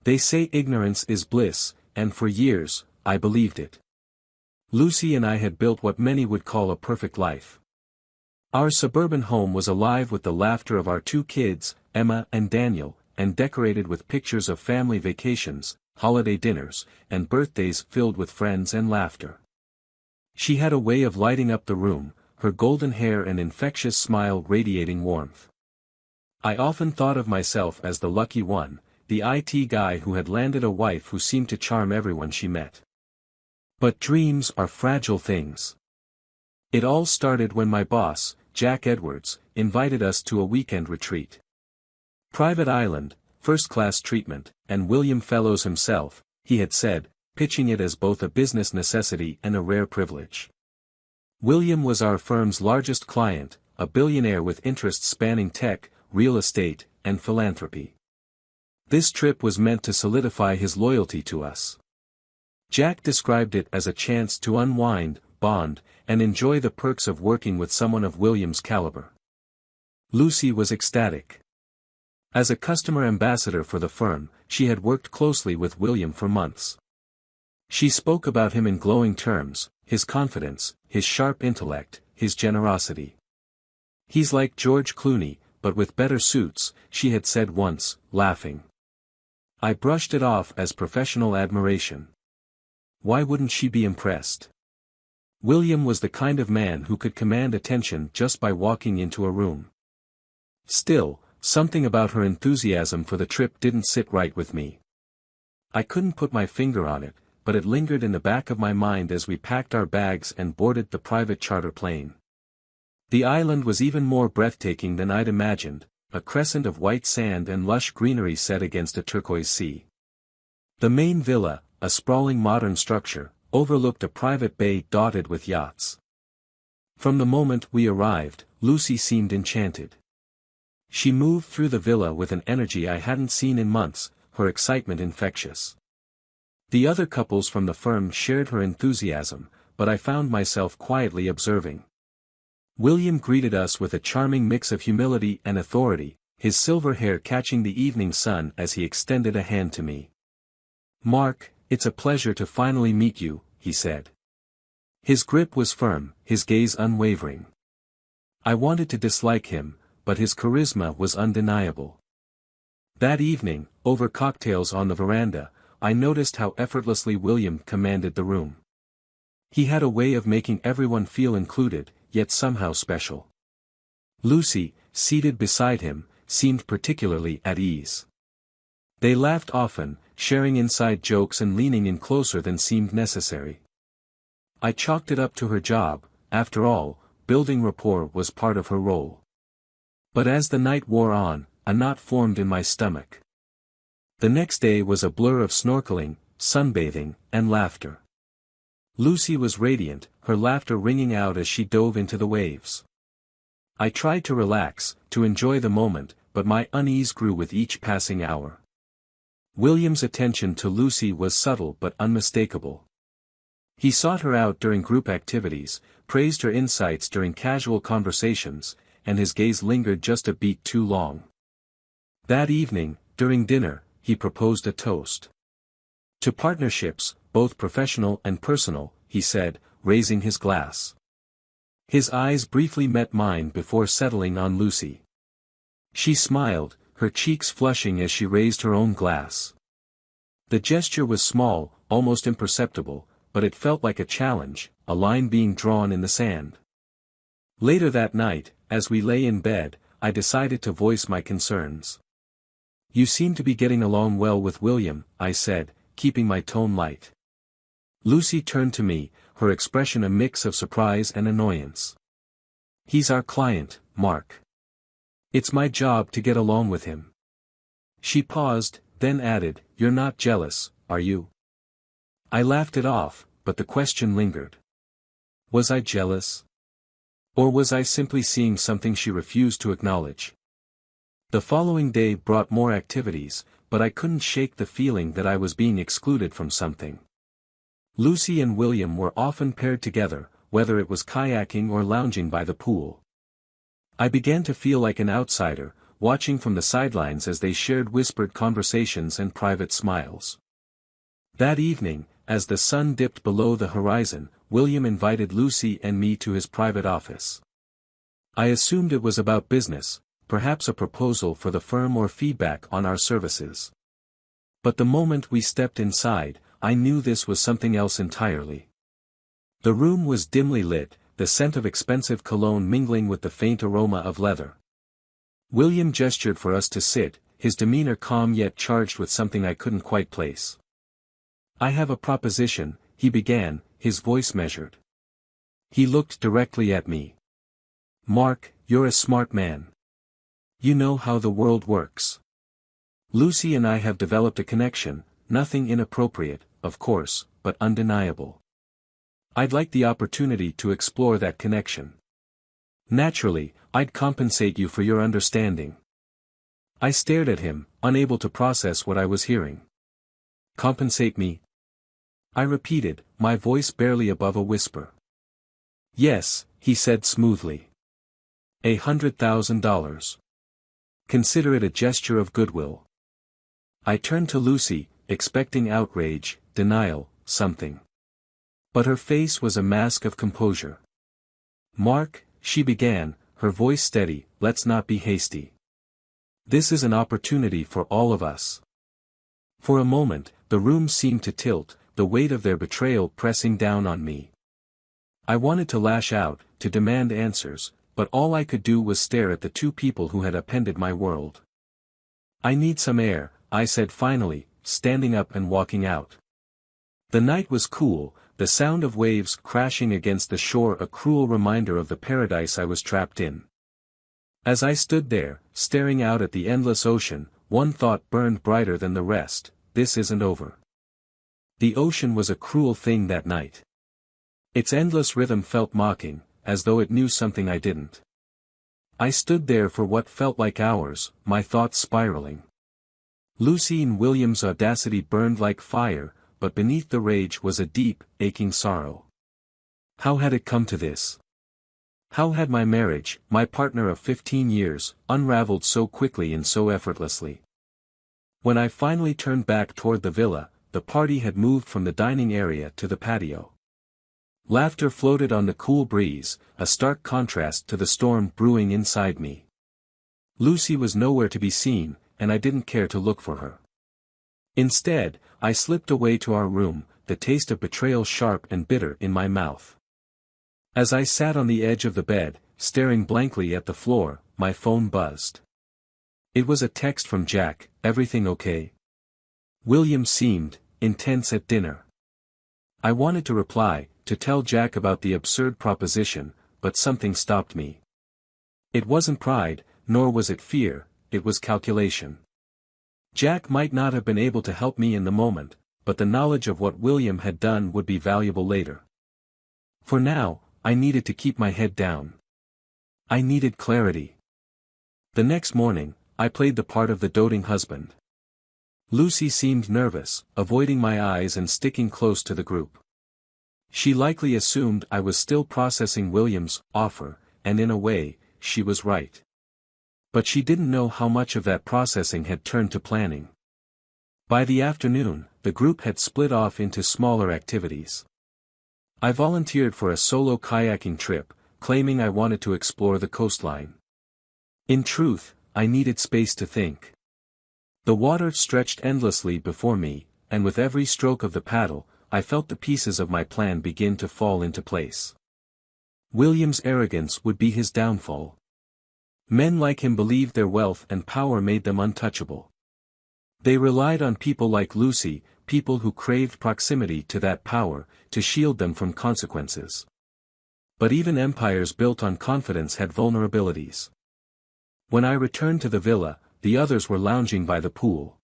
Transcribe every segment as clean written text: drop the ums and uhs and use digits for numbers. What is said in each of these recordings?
They say ignorance is bliss, and for years, I believed it. Lucy and I had built what many would call a perfect life. Our suburban home was alive with the laughter of our two kids, Emma and Daniel, and decorated with pictures of family vacations, holiday dinners, and birthdays filled with friends and laughter. She had a way of lighting up the room, her golden hair and infectious smile radiating warmth. I often thought of myself as the lucky one, the IT guy who had landed a wife who seemed to charm everyone she met. But dreams are fragile things. It all started when my boss, Jack Edwards, invited us to a weekend retreat. Private island, first-class treatment, and William Fellows himself, he had said, pitching it as both a business necessity and a rare privilege. William was our firm's largest client, a billionaire with interests spanning tech, real estate, and philanthropy. This trip was meant to solidify his loyalty to us. Jack described it as a chance to unwind, bond, and enjoy the perks of working with someone of William's caliber. Lucy was ecstatic. As a customer ambassador for the firm, she had worked closely with William for months. She spoke about him in glowing terms, his confidence, his sharp intellect, his generosity. "He's like George Clooney, but with better suits," she had said once, laughing. I brushed it off as professional admiration. Why wouldn't she be impressed? William was the kind of man who could command attention just by walking into a room. Still, something about her enthusiasm for the trip didn't sit right with me. I couldn't put my finger on it, but it lingered in the back of my mind as we packed our bags and boarded the private charter plane. The island was even more breathtaking than I'd imagined, a crescent of white sand and lush greenery set against a turquoise sea. The main villa, a sprawling modern structure, overlooked a private bay dotted with yachts. From the moment we arrived, Lucy seemed enchanted. She moved through the villa with an energy I hadn't seen in months, her excitement infectious. The other couples from the firm shared her enthusiasm, but I found myself quietly observing. William greeted us with a charming mix of humility and authority, his silver hair catching the evening sun as he extended a hand to me. "Mark, it's a pleasure to finally meet you," he said. His grip was firm, his gaze unwavering. I wanted to dislike him, but his charisma was undeniable. That evening, over cocktails on the veranda, I noticed how effortlessly William commanded the room. He had a way of making everyone feel included, yet somehow special. Lucy, seated beside him, seemed particularly at ease. They laughed often, sharing inside jokes and leaning in closer than seemed necessary. I chalked it up to her job. After all, building rapport was part of her role. But as the night wore on, a knot formed in my stomach. The next day was a blur of snorkeling, sunbathing, and laughter. Lucy was radiant, her laughter ringing out as she dove into the waves. I tried to relax, to enjoy the moment, but my unease grew with each passing hour. William's attention to Lucy was subtle but unmistakable. He sought her out during group activities, praised her insights during casual conversations, and his gaze lingered just a beat too long. That evening, during dinner, he proposed a toast. "To partnerships, both professional and personal," he said, raising his glass. His eyes briefly met mine before settling on Lucy. She smiled, her cheeks flushing as she raised her own glass. The gesture was small, almost imperceptible, but it felt like a challenge, a line being drawn in the sand. Later that night, as we lay in bed, I decided to voice my concerns. "You seem to be getting along well with William," I said, keeping my tone light. Lucy turned to me, her expression a mix of surprise and annoyance. "He's our client, Mark. It's my job to get along with him." She paused, then added, "You're not jealous, are you?" I laughed it off, but the question lingered. Was I jealous? Or was I simply seeing something she refused to acknowledge? The following day brought more activities, but I couldn't shake the feeling that I was being excluded from something. Lucy and William were often paired together, whether it was kayaking or lounging by the pool. I began to feel like an outsider, watching from the sidelines as they shared whispered conversations and private smiles. That evening, as the sun dipped below the horizon, William invited Lucy and me to his private office. I assumed it was about business, perhaps a proposal for the firm or feedback on our services. But the moment we stepped inside, I knew this was something else entirely. The room was dimly lit, the scent of expensive cologne mingling with the faint aroma of leather. William gestured for us to sit, his demeanor calm yet charged with something I couldn't quite place. "I have a proposition," he began, his voice measured. He looked directly at me. "Mark, you're a smart man. You know how the world works. Lucy and I have developed a connection, nothing inappropriate, of course, but undeniable. I'd like the opportunity to explore that connection. Naturally, I'd compensate you for your understanding." I stared at him, unable to process what I was hearing. "Compensate me?" I repeated, my voice barely above a whisper. "Yes," he said smoothly. $100,000. Consider it a gesture of goodwill." I turned to Lucy, expecting outrage, denial, something. But her face was a mask of composure. "Mark," she began, her voice steady, "let's not be hasty. This is an opportunity for all of us." For a moment, the room seemed to tilt, the weight of their betrayal pressing down on me. I wanted to lash out, to demand answers, but all I could do was stare at the two people who had upended my world. "I need some air," I said finally, standing up and walking out. The night was cool, the sound of waves crashing against the shore a cruel reminder of the paradise I was trapped in. As I stood there, staring out at the endless ocean, one thought burned brighter than the rest: this isn't over. The ocean was a cruel thing that night. Its endless rhythm felt mocking, as though it knew something I didn't. I stood there for what felt like hours, my thoughts spiraling. Lucy and William's audacity burned like fire, but beneath the rage was a deep, aching sorrow. How had it come to this? How had my marriage, my partner of 15 years, unraveled so quickly and so effortlessly? When I finally turned back toward the villa, the party had moved from the dining area to the patio. Laughter floated on the cool breeze, a stark contrast to the storm brewing inside me. Lucy was nowhere to be seen, and I didn't care to look for her. Instead, I slipped away to our room, the taste of betrayal sharp and bitter in my mouth. As I sat on the edge of the bed, staring blankly at the floor, my phone buzzed. It was a text from Jack. "Everything okay?" William seemed intense at dinner. I wanted to reply, to tell Jack about the absurd proposition, but something stopped me. It wasn't pride, nor was it fear, it was calculation. Jack might not have been able to help me in the moment, but the knowledge of what William had done would be valuable later. For now, I needed to keep my head down. I needed clarity. The next morning, I played the part of the doting husband. Lucy seemed nervous, avoiding my eyes and sticking close to the group. She likely assumed I was still processing William's offer, and in a way, she was right. But she didn't know how much of that processing had turned to planning. By the afternoon, the group had split off into smaller activities. I volunteered for a solo kayaking trip, claiming I wanted to explore the coastline. In truth, I needed space to think. The water stretched endlessly before me, and with every stroke of the paddle, I felt the pieces of my plan begin to fall into place. William's arrogance would be his downfall. Men like him believed their wealth and power made them untouchable. They relied on people like Lucy, people who craved proximity to that power, to shield them from consequences. But even empires built on confidence had vulnerabilities. When I returned to the villa, the others were lounging by the pool.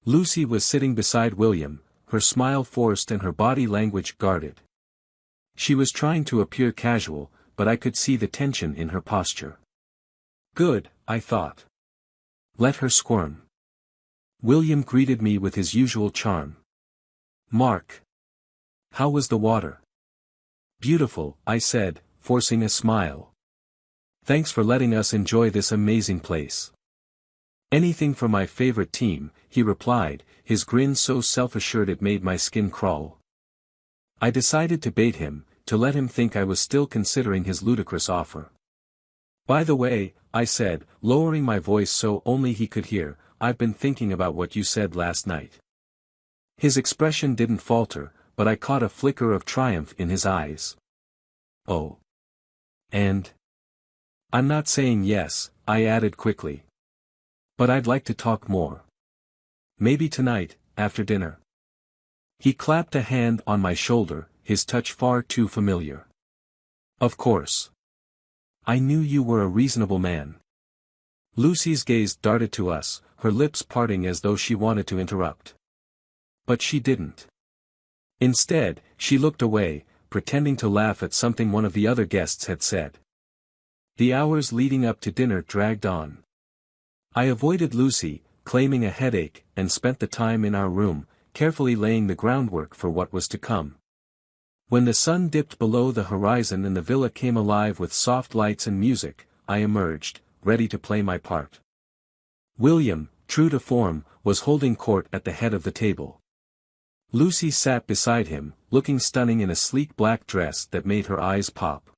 Lucy was sitting beside William, her smile forced and her body language guarded. She was trying to appear casual, but I could see the tension in her posture. Good, I thought. Let her squirm. William greeted me with his usual charm. Mark. How was the water? Beautiful, I said, forcing a smile. Thanks for letting us enjoy this amazing place. Anything for my favorite team, he replied, his grin so self-assured it made my skin crawl. I decided to bait him, to let him think I was still considering his ludicrous offer. By the way, I said, lowering my voice so only he could hear, I've been thinking about what you said last night. His expression didn't falter, but I caught a flicker of triumph in his eyes. Oh. And? I'm not saying yes, I added quickly. But I'd like to talk more. Maybe tonight, after dinner. He clapped a hand on my shoulder, his touch far too familiar. Of course. I knew you were a reasonable man. Lucy's gaze darted to us, her lips parting as though she wanted to interrupt. But she didn't. Instead, she looked away, pretending to laugh at something one of the other guests had said. The hours leading up to dinner dragged on. I avoided Lucy, claiming a headache, and spent the time in our room, carefully laying the groundwork for what was to come. When the sun dipped below the horizon and the villa came alive with soft lights and music, I emerged, ready to play my part. William, true to form, was holding court at the head of the table. Lucy sat beside him, looking stunning in a sleek black dress that made her eyes pop.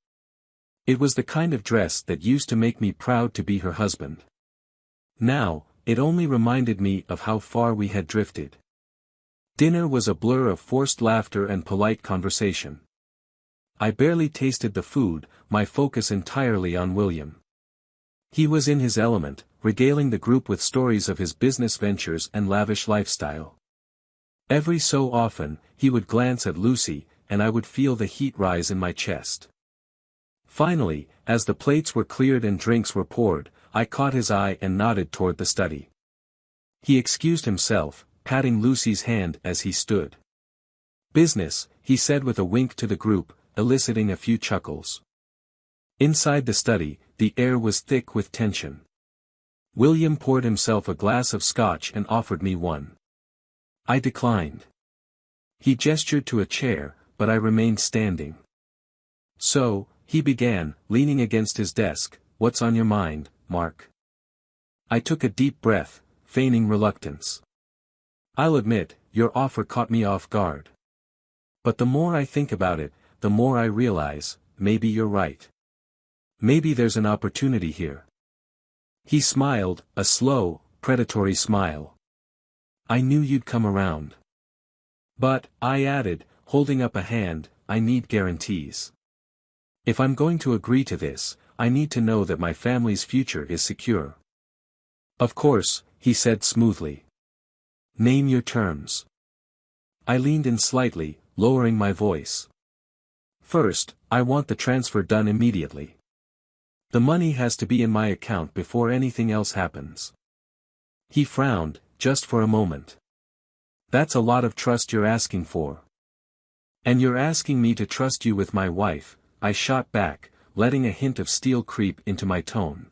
It was the kind of dress that used to make me proud to be her husband. Now, it only reminded me of how far we had drifted. Dinner was a blur of forced laughter and polite conversation. I barely tasted the food, my focus entirely on William. He was in his element, regaling the group with stories of his business ventures and lavish lifestyle. Every so often, he would glance at Lucy, and I would feel the heat rise in my chest. Finally, as the plates were cleared and drinks were poured, I caught his eye and nodded toward the study. He excused himself, patting Lucy's hand as he stood. Business, he said with a wink to the group, eliciting a few chuckles. Inside the study, the air was thick with tension. William poured himself a glass of scotch and offered me one. I declined. He gestured to a chair, but I remained standing. So, he began, leaning against his desk, "What's on your mind, Mark?" I took a deep breath, feigning reluctance. I'll admit, your offer caught me off guard. But the more I think about it, the more I realize, maybe you're right. Maybe there's an opportunity here. He smiled, a slow, predatory smile. I knew you'd come around. But, I added, holding up a hand, I need guarantees. If I'm going to agree to this, I need to know that my family's future is secure. Of course, he said smoothly. Name your terms. I leaned in slightly, lowering my voice. First, I want the transfer done immediately. The money has to be in my account before anything else happens. He frowned, just for a moment. That's a lot of trust you're asking for. And you're asking me to trust you with my wife, I shot back, letting a hint of steel creep into my tone.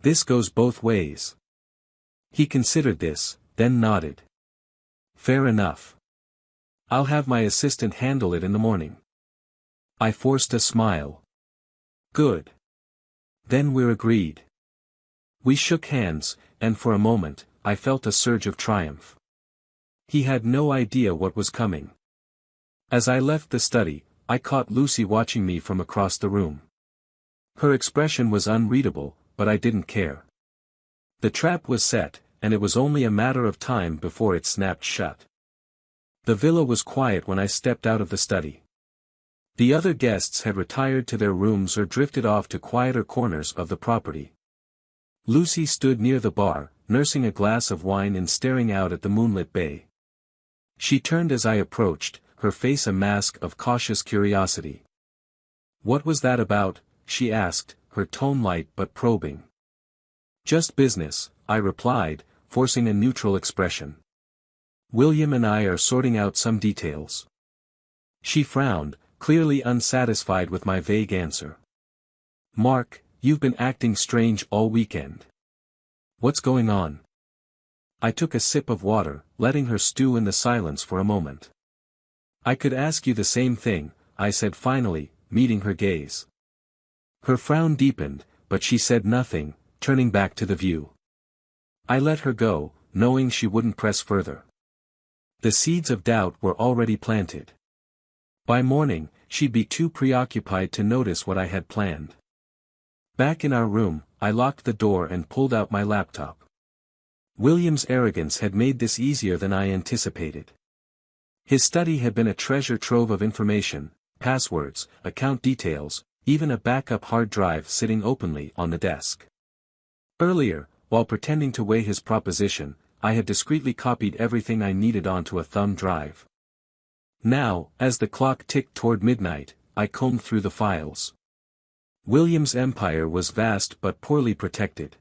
This goes both ways. He considered this, then nodded. Fair enough. I'll have my assistant handle it in the morning. I forced a smile. Good. Then we're agreed. We shook hands, and for a moment, I felt a surge of triumph. He had no idea what was coming. As I left the study, I caught Lucy watching me from across the room. Her expression was unreadable, but I didn't care. The trap was set, and it was only a matter of time before it snapped shut. The villa was quiet when I stepped out of the study. The other guests had retired to their rooms or drifted off to quieter corners of the property. Lucy stood near the bar, nursing a glass of wine and staring out at the moonlit bay. She turned as I approached, her face a mask of cautious curiosity. What was that about? She asked, her tone light but probing. Just business, I replied, forcing a neutral expression. William and I are sorting out some details. She frowned, clearly unsatisfied with my vague answer. Mark, you've been acting strange all weekend. What's going on? I took a sip of water, letting her stew in the silence for a moment. I could ask you the same thing, I said finally, meeting her gaze. Her frown deepened, but she said nothing, turning back to the view. I let her go, knowing she wouldn't press further. The seeds of doubt were already planted. By morning, she'd be too preoccupied to notice what I had planned. Back in our room, I locked the door and pulled out my laptop. William's arrogance had made this easier than I anticipated. His study had been a treasure trove of information, passwords, account details, even a backup hard drive sitting openly on the desk. Earlier, while pretending to weigh his proposition, I had discreetly copied everything I needed onto a thumb drive. Now, as the clock ticked toward midnight, I combed through the files. William's empire was vast but poorly protected.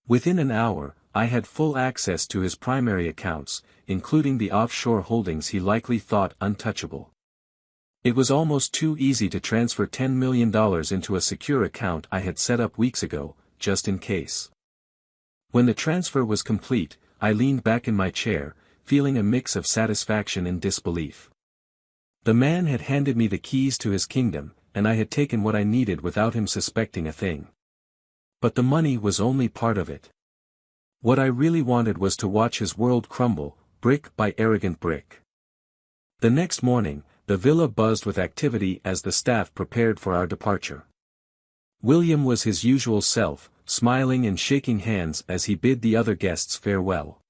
Within an hour, I had full access to his primary accounts, including the offshore holdings he likely thought untouchable. It was almost too easy to transfer $10 million into a secure account I had set up weeks ago, just in case. When the transfer was complete, I leaned back in my chair, feeling a mix of satisfaction and disbelief. The man had handed me the keys to his kingdom, and I had taken what I needed without him suspecting a thing. But the money was only part of it. What I really wanted was to watch his world crumble, brick by arrogant brick. The next morning, the villa buzzed with activity as the staff prepared for our departure. William was his usual self, smiling and shaking hands as he bid the other guests farewell.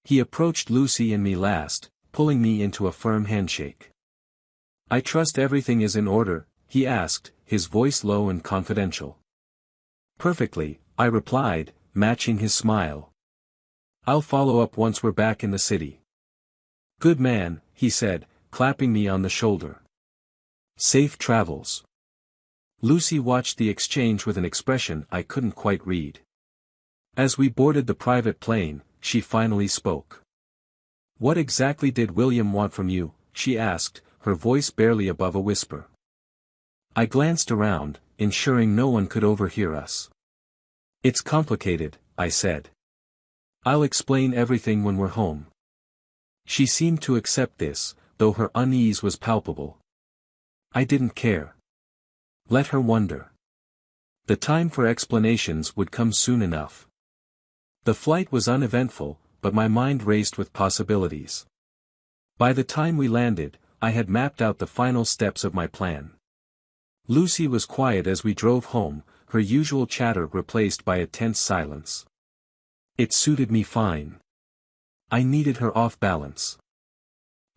He approached Lucy and me last, pulling me into a firm handshake. "I trust everything is in order," he asked, his voice low and confidential. "Perfectly," I replied, matching his smile. "I'll follow up once we're back in the city." "Good man," he said, clapping me on the shoulder. "Safe travels." Lucy watched the exchange with an expression I couldn't quite read. As we boarded the private plane, she finally spoke. "What exactly did William want from you?" she asked, her voice barely above a whisper. I glanced around, ensuring no one could overhear us. "It's complicated," I said. "I'll explain everything when we're home." She seemed to accept this, though her unease was palpable. I didn't care. Let her wonder. The time for explanations would come soon enough. The flight was uneventful, but my mind raced with possibilities. By the time we landed, I had mapped out the final steps of my plan. Lucy was quiet as we drove home, her usual chatter replaced by a tense silence. It suited me fine. I needed her off balance.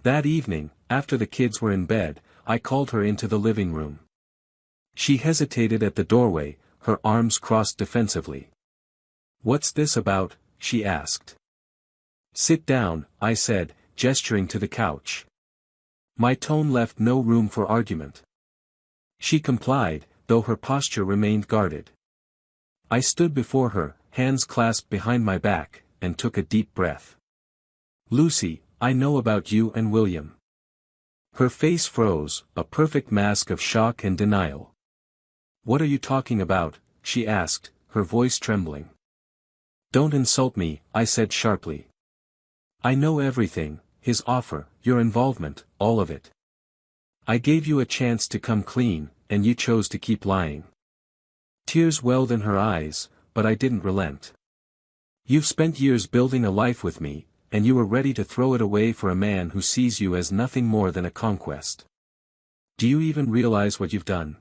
That evening, after the kids were in bed, I called her into the living room. She hesitated at the doorway, her arms crossed defensively. "What's this about?" she asked. "Sit down," I said, gesturing to the couch. My tone left no room for argument. She complied, though her posture remained guarded. I stood before her, hands clasped behind my back, and took a deep breath. "Lucy, I know about you and William." Her face froze, a perfect mask of shock and denial. "What are you talking about?" she asked, her voice trembling. "Don't insult me," I said sharply. "I know everything, his offer, your involvement, all of it. I gave you a chance to come clean, and you chose to keep lying." Tears welled in her eyes, but I didn't relent. "You've spent years building a life with me, and you were ready to throw it away for a man who sees you as nothing more than a conquest. Do you even realize what you've done?"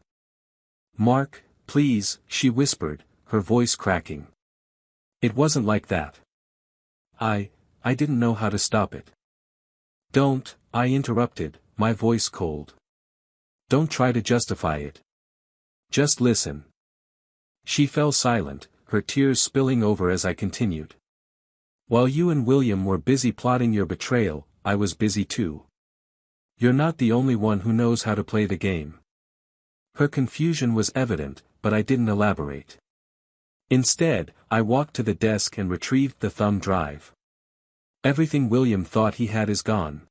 "Mark, please," she whispered, her voice cracking. "It wasn't like that. I didn't know how to stop it." "Don't," I interrupted, my voice cold. "Don't try to justify it. Just listen." She fell silent, her tears spilling over as I continued. "While you and William were busy plotting your betrayal, I was busy too. You're not the only one who knows how to play the game." Her confusion was evident, but I didn't elaborate. Instead, I walked to the desk and retrieved the thumb drive. Everything William thought he had is gone.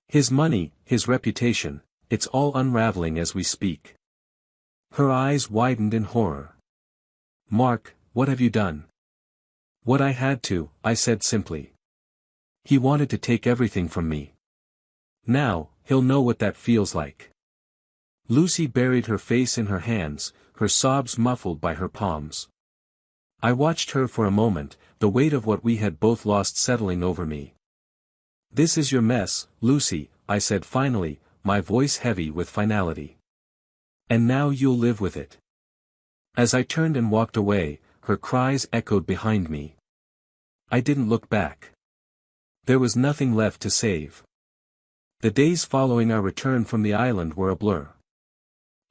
His money, his reputation, it's all unraveling as we speak. Her eyes widened in horror. "Mark, what have you done?" "What I had to," I said simply. "He wanted to take everything from me. Now, he'll know what that feels like." Lucy buried her face in her hands, her sobs muffled by her palms. I watched her for a moment, the weight of what we had both lost settling over me. "This is your mess, Lucy," I said finally, my voice heavy with finality. "And now you'll live with it." As I turned and walked away, her cries echoed behind me. I didn't look back. There was nothing left to save. The days following our return from the island were a blur.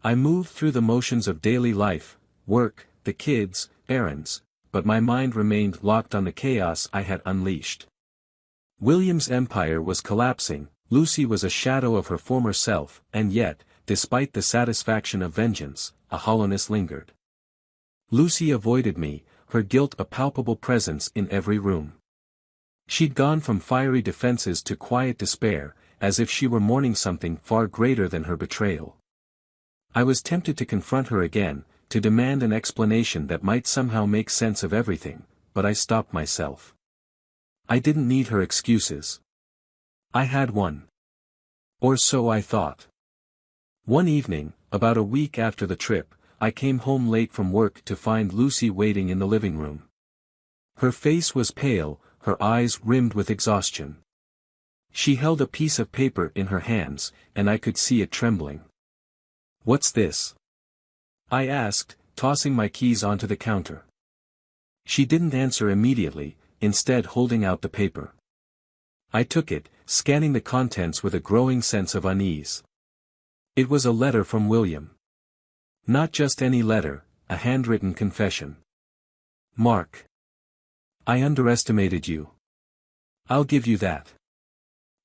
I moved through the motions of daily life, work, the kids, errands, but my mind remained locked on the chaos I had unleashed. William's empire was collapsing, Lucy was a shadow of her former self, and yet, despite the satisfaction of vengeance, a hollowness lingered. Lucy avoided me, her guilt a palpable presence in every room. She'd gone from fiery defenses to quiet despair, as if she were mourning something far greater than her betrayal. I was tempted to confront her again, to demand an explanation that might somehow make sense of everything, but I stopped myself. I didn't need her excuses. I had one. Or so I thought. One evening, about a week after the trip, I came home late from work to find Lucy waiting in the living room. Her face was pale, her eyes rimmed with exhaustion. She held a piece of paper in her hands, and I could see it trembling. "What's this?" I asked, tossing my keys onto the counter. She didn't answer immediately, instead holding out the paper. I took it, scanning the contents with a growing sense of unease. It was a letter from William. Not just any letter, a handwritten confession. "Mark. I underestimated you. I'll give you that.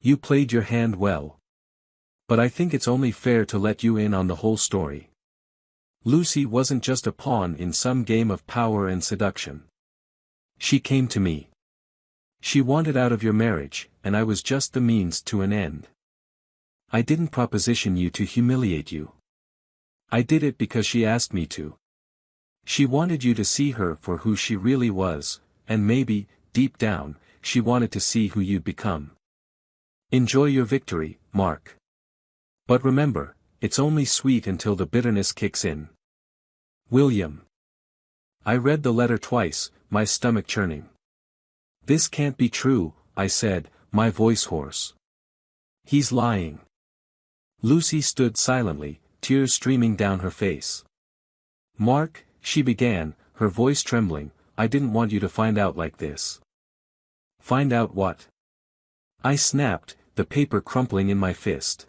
You played your hand well. But I think it's only fair to let you in on the whole story. Lucy wasn't just a pawn in some game of power and seduction. She came to me. She wanted out of your marriage, and I was just the means to an end. I didn't proposition you to humiliate you. I did it because she asked me to. She wanted you to see her for who she really was, and maybe, deep down, she wanted to see who you'd become. Enjoy your victory, Mark. But remember, it's only sweet until the bitterness kicks in. William." I read the letter twice, my stomach churning. "This can't be true," I said, my voice hoarse. "He's lying." Lucy stood silently, tears streaming down her face. "Mark," she began, her voice trembling, "I didn't want you to find out like this." "Find out what?" I snapped, the paper crumpling in my fist.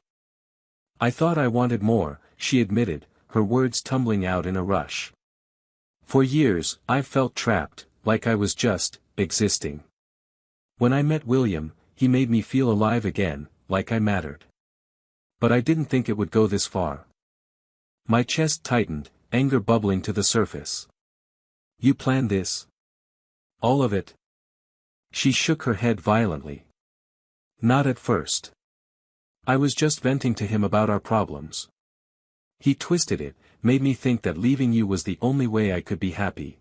"I thought I wanted more," she admitted, her words tumbling out in a rush. "For years, I've felt trapped, like I was just existing. When I met William, he made me feel alive again, like I mattered. But I didn't think it would go this far." My chest tightened, anger bubbling to the surface. "You planned this? All of it?" She shook her head violently. "Not at first. I was just venting to him about our problems. He twisted it, made me think that leaving you was the only way I could be happy."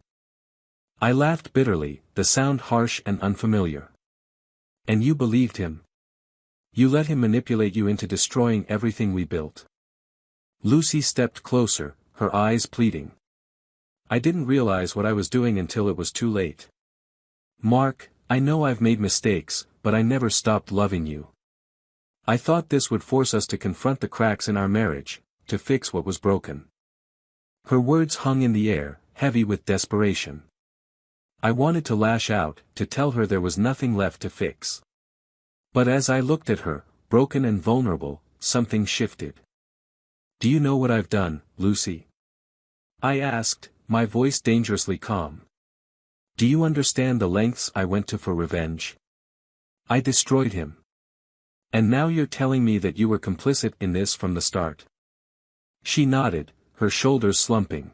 I laughed bitterly, the sound harsh and unfamiliar. "And you believed him? You let him manipulate you into destroying everything we built?" Lucy stepped closer, her eyes pleading. "I didn't realize what I was doing until it was too late. Mark, I know I've made mistakes, but I never stopped loving you. I thought this would force us to confront the cracks in our marriage, to fix what was broken." Her words hung in the air, heavy with desperation. I wanted to lash out, to tell her there was nothing left to fix. But as I looked at her, broken and vulnerable, something shifted. "Do you know what I've done, Lucy?" I asked, my voice dangerously calm. "Do you understand the lengths I went to for revenge? I destroyed him. And now you're telling me that you were complicit in this from the start?" She nodded, her shoulders slumping.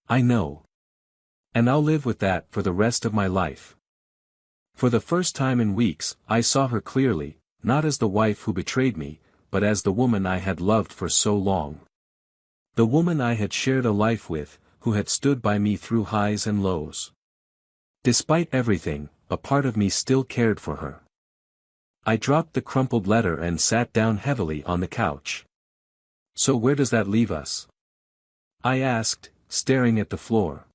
"I know. And I'll live with that for the rest of my life." For the first time in weeks, I saw her clearly, not as the wife who betrayed me, but as the woman I had loved for so long. The woman I had shared a life with, who had stood by me through highs and lows. Despite everything, a part of me still cared for her. I dropped the crumpled letter and sat down heavily on the couch. "So where does that leave us?" I asked, staring at the floor.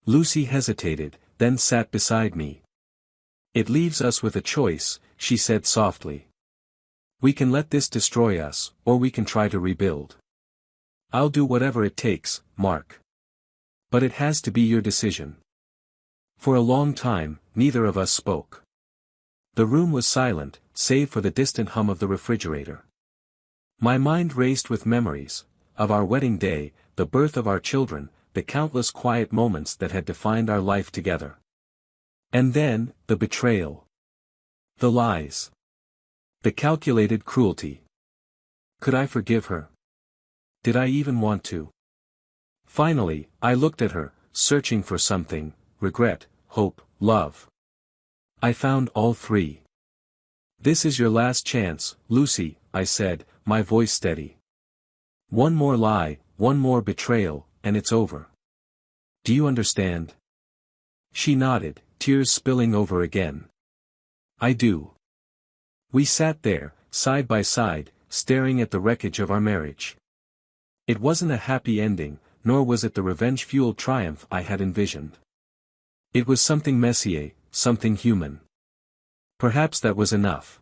Lucy hesitated, then sat beside me. "It leaves us with a choice," she said softly. "We can let this destroy us, or we can try to rebuild. I'll do whatever it takes, Mark. But it has to be your decision." For a long time, neither of us spoke. The room was silent, save for the distant hum of the refrigerator. My mind raced with memories, of our wedding day, the birth of our children, the countless quiet moments that had defined our life together. And then, the betrayal. The lies. The calculated cruelty. Could I forgive her? Did I even want to? Finally, I looked at her, searching for something: regret, hope, love. I found all three. "This is your last chance, Lucy," I said, my voice steady. "One more lie, one more betrayal, and it's over. Do you understand?" She nodded, tears spilling over again. "I do." We sat there, side by side, staring at the wreckage of our marriage. It wasn't a happy ending, nor was it the revenge-fueled triumph I had envisioned. It was something messier, something human. Perhaps that was enough.